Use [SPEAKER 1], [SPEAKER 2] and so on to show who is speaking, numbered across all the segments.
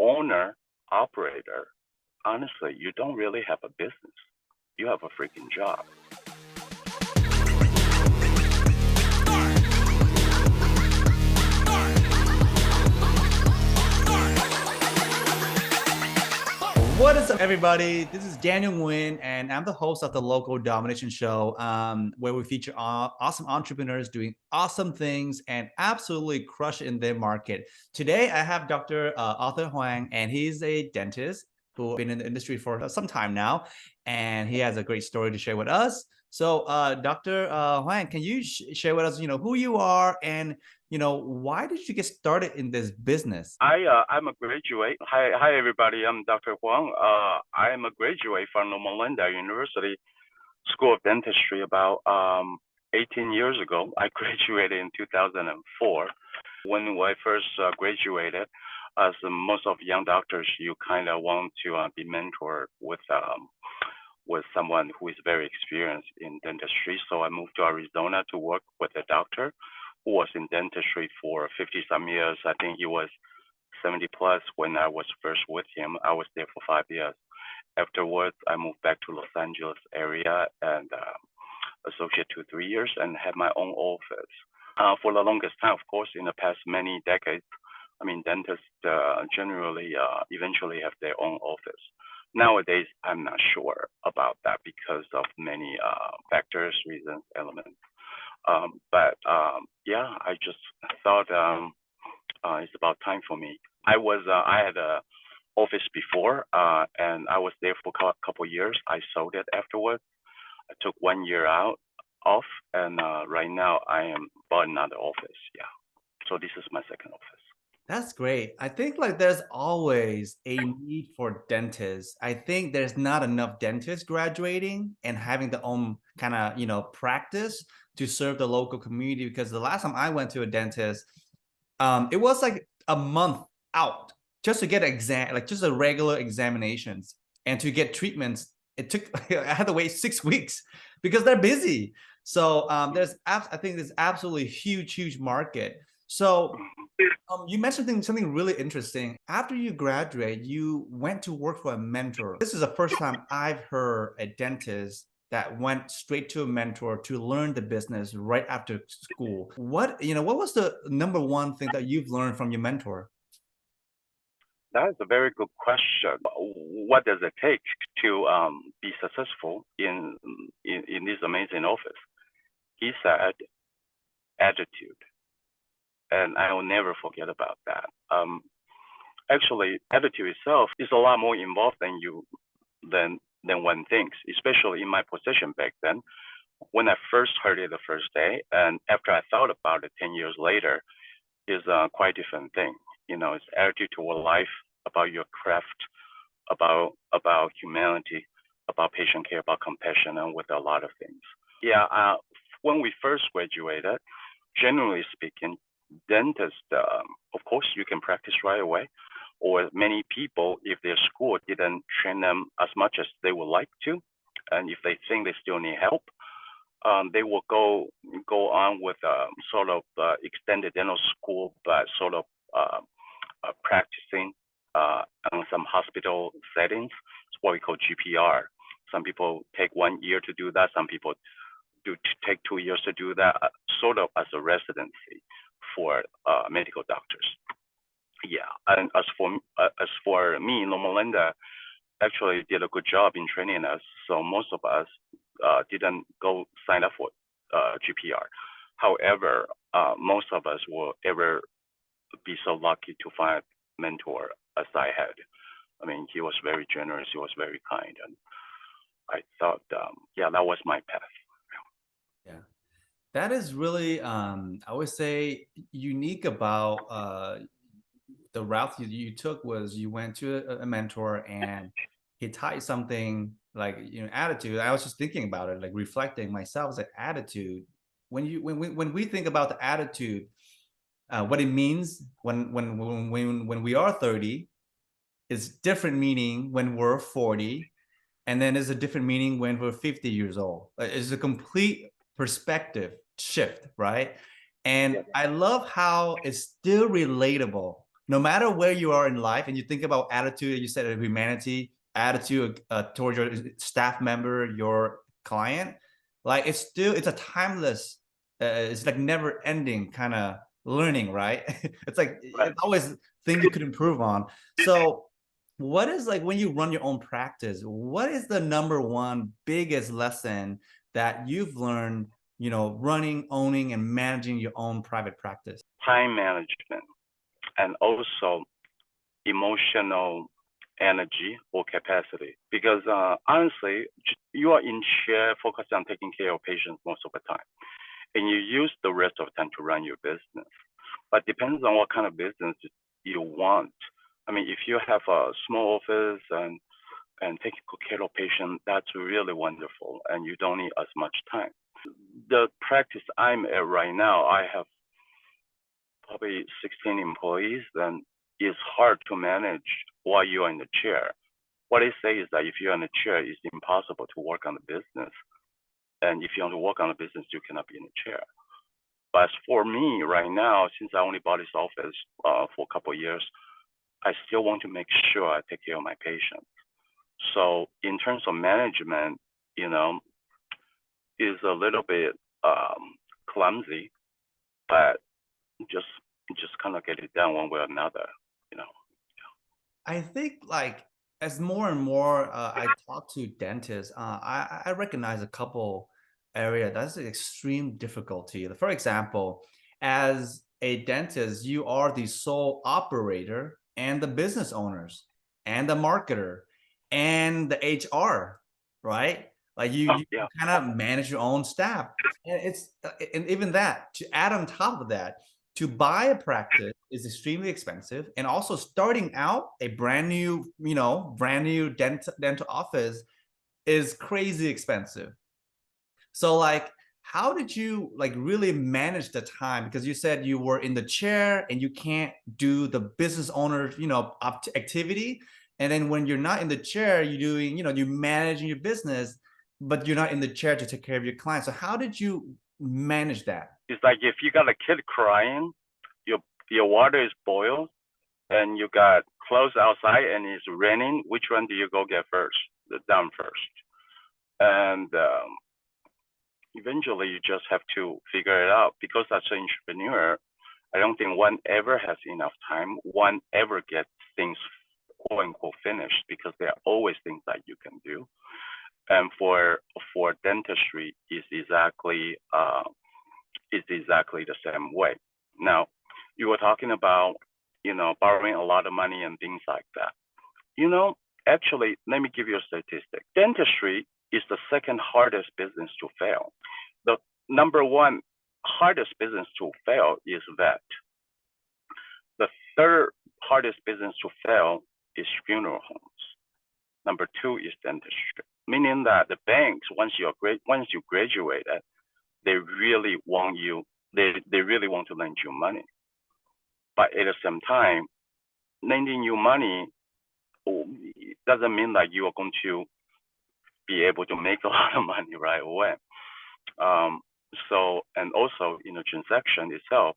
[SPEAKER 1] owner, operator, honestly, you don't really have a business. You have a freaking job.
[SPEAKER 2] What is up, everybody? This is Daniel Nguyen, and I'm the host of the Local Domination Show, where we feature awesome entrepreneurs doing awesome things and absolutely crush in their market. Today, I have Dr. Arthur Huang, and he's a dentist who's been in the industry for some time now, and he has a great story to share with us. So, Dr. Huang, can you share with us, who you are and why did you get started in this business?
[SPEAKER 1] I'm a graduate. Hi everybody. I'm Dr. Huang. I am a graduate from Loma Linda University School of Dentistry about 18 years ago. I graduated in 2004. When I first graduated, as most of young doctors, you kind of want to be mentored with someone who is very experienced in dentistry. So I moved to Arizona to work with a doctor who was in dentistry for 50 some years. I think he was 70 plus when I was first with him. I was there for 5 years. Afterwards, I moved back to Los Angeles area and associate 2-3 years and had my own office. For the longest time, of course, in the past many decades, I mean, dentists generally eventually have their own office. Nowadays, I'm not sure about that because of many factors, reasons, elements. But yeah, I just thought it's about time for me. I had a office before, and I was there for a couple of years. I sold it afterwards. I took 1 year off, and right now I am bought another office. Yeah, so this is my second office.
[SPEAKER 2] That's great. I think like there's always a need for dentists. I think there's not enough dentists graduating and having their own kind of, practice to serve the local community. Because the last time I went to a dentist, it was like a month out just to get exam, like just a regular examinations and to get treatments. It took I had to wait 6 weeks because they're busy. So I think there's absolutely huge market. So you mentioned something really interesting. After you graduate, you went to work for a mentor. This is the first time I've heard a dentist that went straight to a mentor to learn the business right after school. What was the number one thing that you've learned from your mentor?
[SPEAKER 1] That is a very good question. What does it take to be successful in this amazing office? He said, attitude. And I will never forget about that. Actually, attitude itself is a lot more involved than one thinks, especially in my position back then. When I first heard it the first day, and after I thought about it 10 years later, is a quite different thing. It's attitude toward life, about your craft, about humanity, about patient care, about compassion, and with a lot of things. Yeah, when we first graduated, generally speaking, dentists, of course, you can practice right away. Or many people, if their school didn't train them as much as they would like to, and if they think they still need help, they will go on with sort of extended dental school, but sort of practicing in some hospital settings. It's what we call GPR. Some people take 1 year to do that. Some people take 2 years to do that, sort of as a residency for medical doctors. Yeah, and as for me, Loma Linda actually did a good job in training us. So most of us didn't go sign up for GPR. However, most of us will ever be so lucky to find a mentor as I had. I mean, he was very generous. He was very kind, and I thought, yeah, that was my path.
[SPEAKER 2] Yeah. That is really, I would say, unique about the route you took was you went to a mentor and he taught something like attitude. I was just thinking about it, like reflecting myself, like attitude. When we think about the attitude, what it means when we are 30 is different meaning when we're 40, and then there's a different meaning when we're 50 years old. It's a complete perspective shift, right? And
[SPEAKER 1] Yeah.
[SPEAKER 2] I love how it's still relatable no matter where you are in life, and you think about attitude, you said humanity, attitude towards your staff member, your client, like it's a timeless, it's like never ending kind of learning, right? It's like
[SPEAKER 1] Right.
[SPEAKER 2] it's always things you could improve on. So what is, like, when you run your own practice, what is the number one biggest lesson that you've learned, running, owning, and managing your own private practice?
[SPEAKER 1] Time management and also emotional energy or capacity. Because honestly, you are in chair focused on taking care of patients most of the time, and you use the rest of the time to run your business. But depends on what kind of business you want. I mean, if you have a small office and taking good care of patients, that's really wonderful, and you don't need as much time. The practice I'm at right now, I have probably 16 employees, then it's hard to manage while you are in the chair. What they say is that if you're in the chair, it's impossible to work on the business. And if you want to work on the business, you cannot be in the chair. But for me right now, since I only bought this office for a couple of years, I still want to make sure I take care of my patients. So in terms of management, is a little bit clumsy, but just kind of get it done one way or another, you know.
[SPEAKER 2] I think, like, as more and more I talk to dentists, I recognize a couple area that's an extreme difficulty. For example, as a dentist, you are the sole operator and the business owners and the marketer and the HR, right? Like you
[SPEAKER 1] Yeah,
[SPEAKER 2] kind of manage your own staff, and and even that, to add on top of that, to buy a practice is extremely expensive, and also starting out a brand new dental office is crazy expensive. So, like, how did you, like, really manage the time? Because you said you were in the chair and you can't do the business owner, activity. And then when you're not in the chair, you're doing, you're managing your business, but you're not in the chair to take care of your clients. So how did you manage that?
[SPEAKER 1] it's like if you got a kid crying, your water is boiled, and you got clothes outside and it's raining. Which one do you go get first? Down first. And eventually, you just have to figure it out. Because as an entrepreneur, I don't think one ever has enough time. One ever gets things quote unquote finished, because there are always things that you can do. And for dentistry, is exactly the same way. Now, you were talking about borrowing a lot of money and things like that. Actually, let me give you a statistic. Dentistry is the second hardest business to fail. The number one hardest business to fail is vet. The third hardest business to fail is funeral homes. Number two is dentistry, meaning that the banks, once you graduated, they really want to lend you money. But at the same time, lending you money doesn't mean that you are going to be able to make a lot of money right away. And also in the transition itself,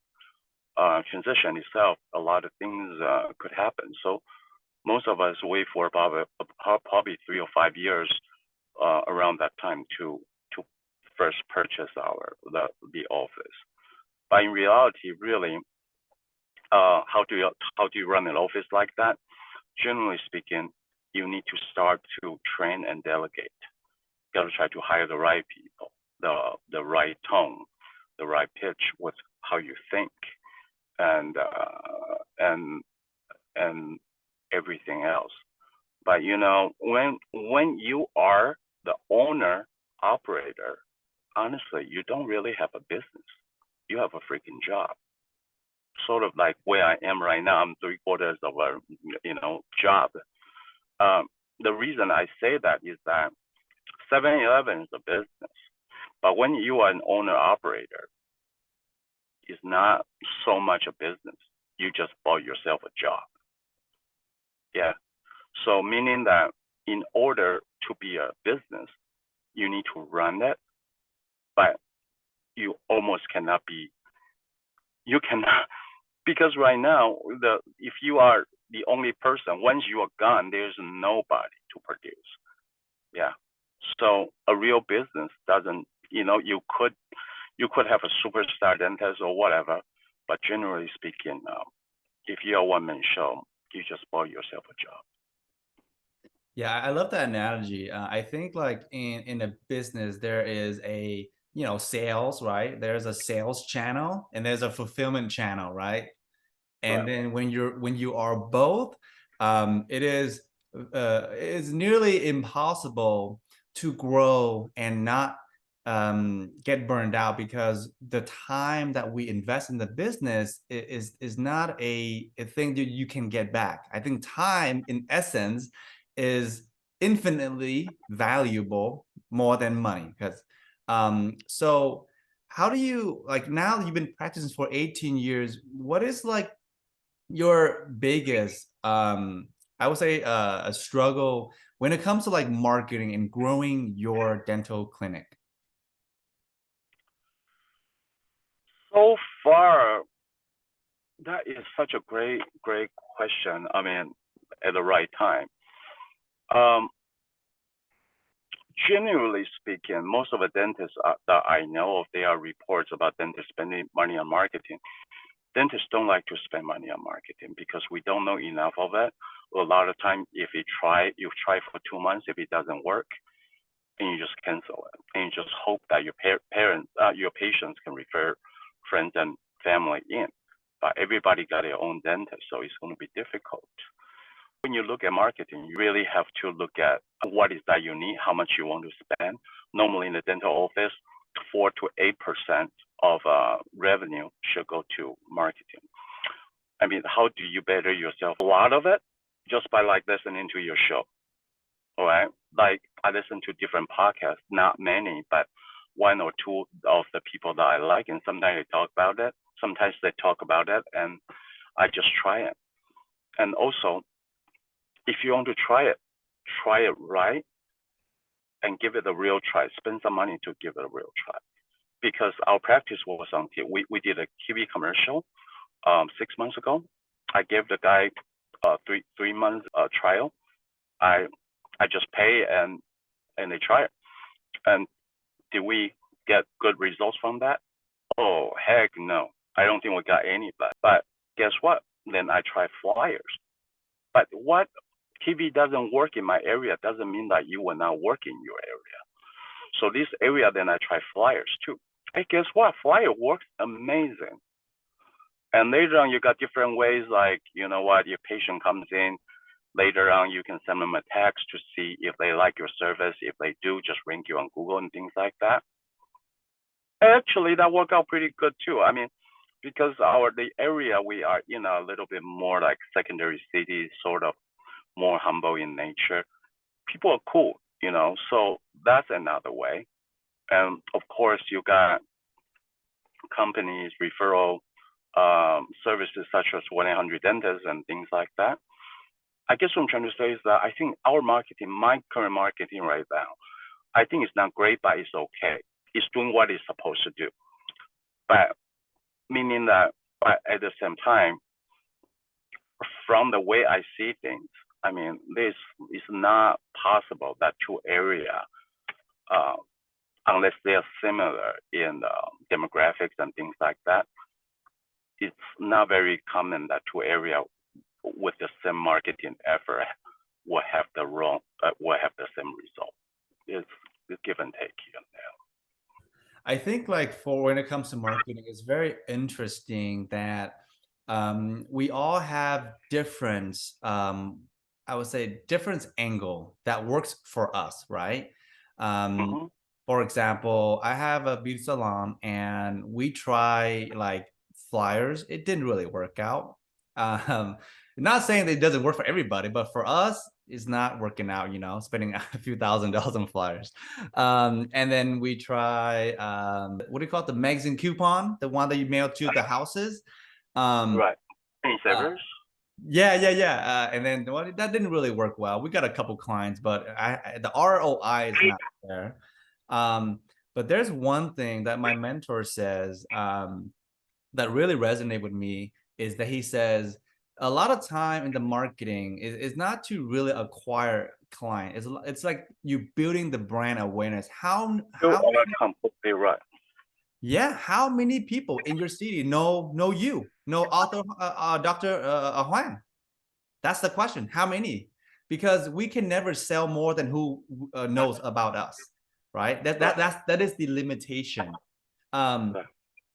[SPEAKER 1] a lot of things could happen. So most of us wait for probably 3 or 5 years around that time to first purchase the office. But in reality, really, how do you run an office like that? Generally speaking, you need to start to train and delegate. You got to try to hire the right people, the right tone, the right pitch with how you think, and everything else. But when you are the owner operator, honestly, you don't really have a business. You have a freaking job. Sort of like where I am right now, I'm 3/4 of a job. The reason I say that is that 7-Eleven is a business, but when you are an owner operator, it's not so much a business. You just bought yourself a job. Yeah. So meaning that in order to be a business, you need to run it, but you almost cannot be. You cannot. because right now, if you are the only person, once you are gone, there's nobody to produce. Yeah. So a real business doesn't, you could have a superstar dentist or whatever, but generally speaking, if you're a one-man show, you just spoil yourself a job.
[SPEAKER 2] Yeah, I love that analogy. I think like in a business there is a sales, right? There's a sales channel and there's a fulfillment channel, right? And
[SPEAKER 1] Right.
[SPEAKER 2] then when you are both, it's nearly impossible to grow and not get burned out, because the time that we invest in the business is not a thing that you can get back. I think time in essence is infinitely valuable, more than money. Because so how do you, like, now that you've been practicing for 18 years, what is like your biggest I would say a struggle when it comes to like marketing and growing your dental clinic?
[SPEAKER 1] So far, that is such a great, great question. I mean, at the right time. Um, Generally speaking, most of the dentists that I know of, there are reports about dentists spending money on marketing. Dentists don't like to spend money on marketing because we don't know enough of it. A lot of time, if you try for 2 months, if it doesn't work, and you just cancel it, and you just hope that your patients can refer friends and family in. But everybody got their own dentist, so it's going to be difficult. When you look at marketing, you really have to look at what is that you need, how much you want to spend. Normally in the dental office, 4 to 8% of revenue should go to marketing. I mean, how do you better yourself? A lot of it just by like listening to your show. All right. Like I listen to different podcasts, not many, but one or two of the people that I like, and sometimes they talk about it. Sometimes they talk about it, and I just try it. And also, if you want to try it right and give it a real try. Spend some money to give it a real try. Because our practice was on we did a TV commercial 6 months ago. I gave the guy three months trial. I just pay and they try it. And did we get good results from that? Oh heck no. I don't think we got any of that. But guess what? Then I try flyers. But what TV doesn't work in my area doesn't mean that you will not work in your area. So this area, then I try flyers too. Hey, guess what? Flyer works amazing. And later on, you got different ways, like, you know what, your patient comes in, later on, you can send them a text to see if they like your service. If they do, just rank you on Google and things like that. Actually, that worked out pretty good too. I mean, because the area we are in a little bit more like secondary city, sort of more humble in nature. People are cool, so that's another way. And of course, you got companies, referral services such as 1-800-Dentist and things like that. I guess what I'm trying to say is that I think my current marketing right now, I think it's not great, but it's okay. It's doing what it's supposed to do. But meaning that, but at the same time, from the way I see things, I mean, this is not possible that two areas, unless they are similar in demographics and things like that, it's not very common that two areas with the same marketing effort will have the same result. It's give and take here and there.
[SPEAKER 2] I think like for when it comes to marketing, it's very interesting that we all have different, I would say, different angle that works for us, right? Um,
[SPEAKER 1] Mm-hmm.
[SPEAKER 2] for example, I have a beauty salon and we try like flyers. It didn't really work out. Not saying that it doesn't work for everybody, but for us, it's not working out, spending a few $1,000s on flyers. And then we try, what do you call it? The magazine coupon, the one that you mail to the houses.
[SPEAKER 1] Right. Any
[SPEAKER 2] Uh,
[SPEAKER 1] savers?
[SPEAKER 2] yeah. And then that didn't really work well. We got a couple clients, but the ROI is not there. But there's one thing that my mentor says that really resonated with me is that he says a lot of time in the marketing is not to really acquire client. It's like you building the brand awareness.
[SPEAKER 1] You
[SPEAKER 2] How
[SPEAKER 1] are completely right.
[SPEAKER 2] yeah, how many people in your city know you, know author Dr. Huang? That's the question. How many? Because we can never sell more than who knows about us, right? That is the limitation. Um,
[SPEAKER 1] Right.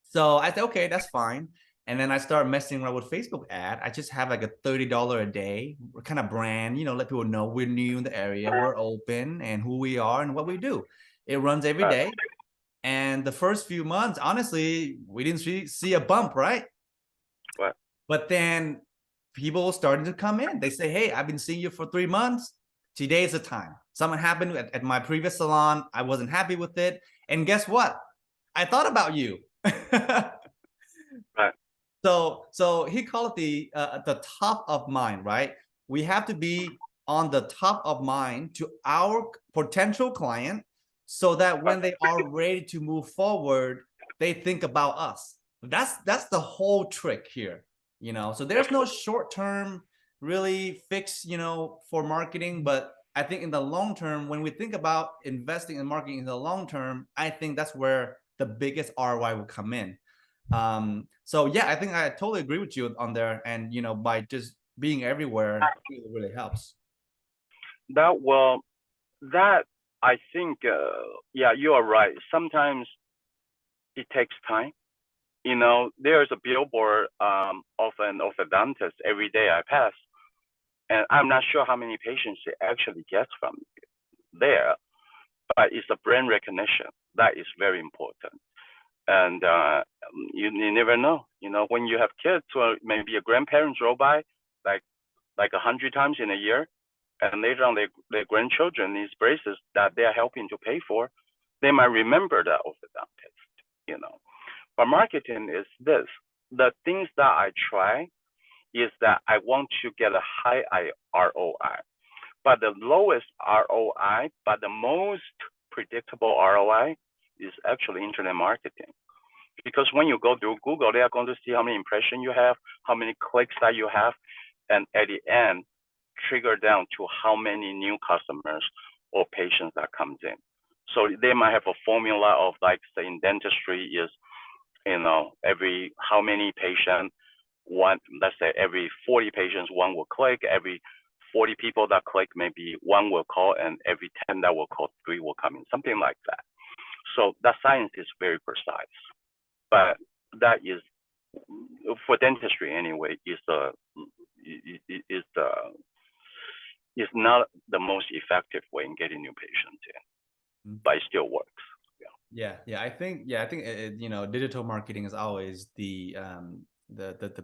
[SPEAKER 2] so I said, okay, that's fine. And then I start messing around with Facebook ad. I just have like a $30 a day kind of brand, let people know we're new in the area, we're open, and who we are and what we do. It runs every
[SPEAKER 1] Right.
[SPEAKER 2] day. And the first few months, honestly, we didn't see a bump, right?
[SPEAKER 1] Right.
[SPEAKER 2] But then people started to come in. They say, hey, I've been seeing you for 3 months. Today is the time. Something happened at my previous salon. I wasn't happy with it. And guess what? I thought about you.
[SPEAKER 1] Right.
[SPEAKER 2] So he called it the top of mind, right? We have to be on the top of mind to our potential client so that when they are ready to move forward, they think about us. That's the whole trick here, So there's no short term really fix, for marketing, but I think in the long term, when we think about investing in marketing in the long term, I think that's where the biggest ROI will come in. So yeah, I think I totally agree with you on there. And by just being everywhere, it really helps.
[SPEAKER 1] That I think, yeah, you are right. Sometimes it takes time. There's a billboard of an orthodontist every day I pass, and I'm not sure how many patients it actually gets from there, but it's a brand recognition that is very important. And you never know. When you have kids or maybe a grandparent drove by like 100 times in a year, and later on their grandchildren needs braces that they are helping to pay for, they might remember that orthodontist. But marketing is this. The things that I try is that I want to get a high ROI, but the lowest ROI, but the most predictable ROI is actually internet marketing. Because when you go through Google, they are going to see how many impressions you have, how many clicks that you have, and at the end, trigger down to how many new customers or patients that comes in. So they might have a formula of, like, say in dentistry is, every how many patients, let's say every 40 patients, one will click, every 40 people that click, maybe one will call, and every 10 that will call, 3 will come in, something like that. So that science is very precise, but that is, for dentistry anyway, is not the most effective way in getting new patients in, but it still works.
[SPEAKER 2] Yeah. I think digital marketing is always the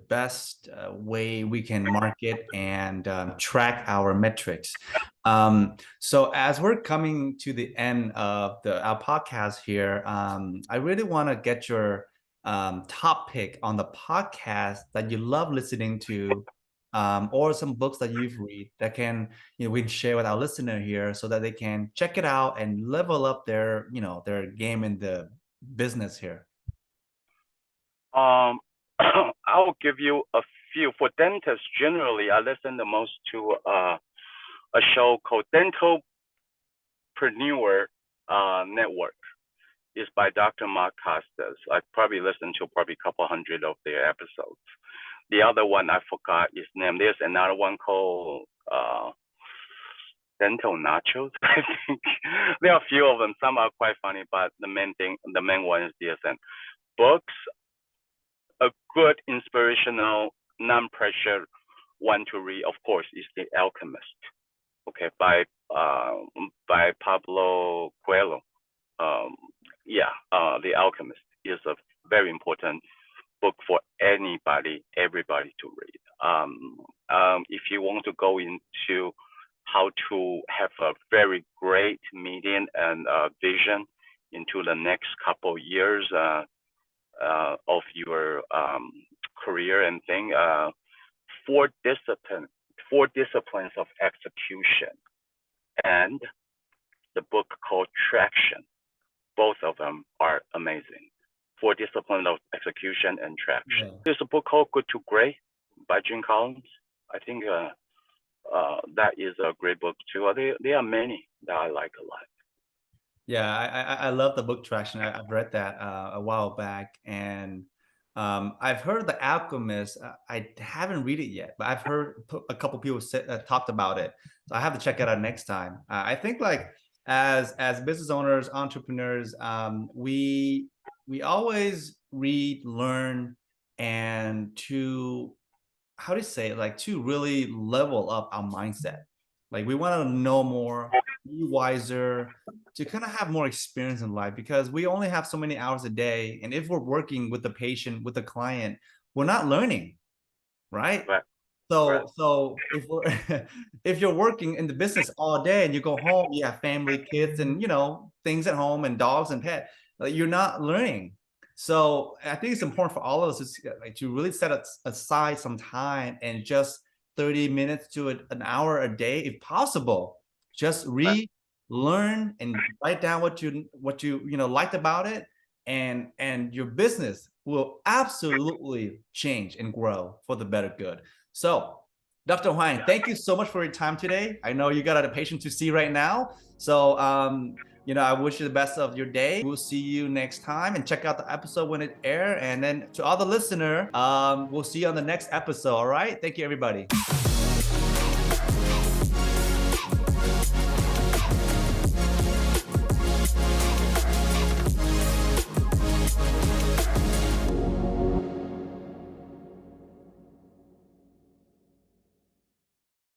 [SPEAKER 2] best way we can market and track our metrics. So as we're coming to the end of our podcast here, I really want to get your top pick on the podcast that you love listening to, or some books that you've read that we can share with our listener here so that they can check it out and level up their game in the business here.
[SPEAKER 1] I'll give you a few. For dentists, generally, I listen the most to a show called Dentalpreneur Network. It's by Dr. Mark Costas. I probably listened to a couple hundred of their episodes. The other one I forgot his name. There's another one called Dental Nachos. I think there are a few of them. Some are quite funny, but the main one is this. And books, a good inspirational, non-pressure one to read, of course, is The Alchemist. Okay, by Pablo Coelho. The Alchemist is a very important book for everybody to read. If you want to go into how to have a very great median and vision into the next couple of years of your career and thing, four disciplines of execution, and the book called Traction. Both of them are amazing. for Discipline of Execution and Traction.
[SPEAKER 2] Yeah.
[SPEAKER 1] There's a book called Good to Great by Jim Collins. I think that is a great book too. There are many that I like a lot.
[SPEAKER 2] Yeah, I love the book Traction. I've read that a while back, and I've heard The Alchemist. I haven't read it yet, but I've heard a couple people talked about it. So I have to check it out next time. I think like as business owners, entrepreneurs, we always read, learn, and to how do you say it? Like to really level up our mindset. Like we want to know more, be wiser, to kind of have more experience in life because we only have so many hours a day. And if we're working with the patient, with the client, we're not learning, right?
[SPEAKER 1] Right.
[SPEAKER 2] So if we're if you're working in the business all day and you go home, you have family, kids, and things at home and dogs and pet, you're not learning. So I think it's important for all of us to really set aside some time and just 30 minutes to an hour a day, if possible. Just read, learn, and write down what you liked about it, and your business will absolutely change and grow for the better good. So, Dr. Huang, thank you so much for your time today. I know you got a patient to see right now. So, I wish you the best of your day. We'll see you next time, and check out the episode when it airs. And then to all the listener, we'll see you on the next episode. All right. Thank you, everybody.